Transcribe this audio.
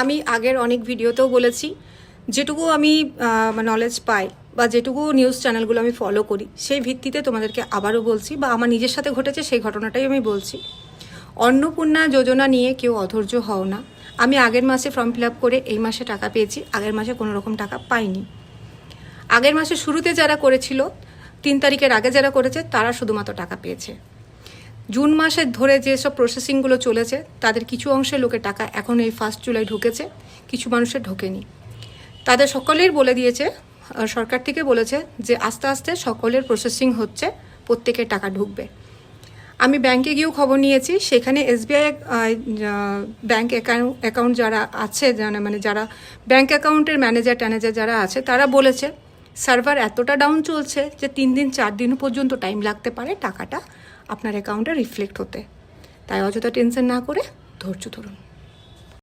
আমি আগের অনেক ভিডিওতেও বলেছি, যেটুকু আমি নলেজ পাই বা যেটুকু নিউজ চ্যানেলগুলো আমি ফলো করি সেই ভিত্তিতে তোমাদেরকে আবারও বলছি, বা আমার নিজের সাথে ঘটেছে সেই ঘটনাটাই আমি বলছি। অন্নপূর্ণা যোজনা নিয়ে কেউ অধৈর্য হও না। আমি আগের মাসে ফর্ম ফিল আপ করে এই মাসে টাকা পেয়েছি, আগের মাসে কোনো রকম টাকা পাইনি। আগের মাসের শুরুতে যারা করেছিল, 3 তারিখের আগে যারা করেছে তারা শুধুমাত্র টাকা পেয়েছে। জুন মাসে ধরে যেসব প্রসেসিংগুলো চলেছে তাদের কিছু অংশের লোকের টাকা এখন এই 1 জুলাই ঢুকেছে, কিছু মানুষের ঢোকেনি। তাদের সকলের বলে দিয়েছে, সরকার থেকে বলেছে যে আস্তে আস্তে সকলের প্রসেসিং হচ্ছে, প্রত্যেকের টাকা ঢুকবে। আমি ব্যাংকে গিয়েও খবর নিয়েছি, সেখানে SBI ব্যাংক অ্যাকাউন্ট যারা আছে, মানে যারা ব্যাংক অ্যাকাউন্টের ম্যানেজার যারা আছে তারা বলেছে সার্ভার এতটা ডাউন চলছে যে 3 দিন 4 দিন পর্যন্ত টাইম লাগতে পারে টাকাটা আপনার অ্যাকাউন্টে রিফ্লেক্ট হতে। তাই অযথা টেনশন না করে ধৈর্য ধরুন।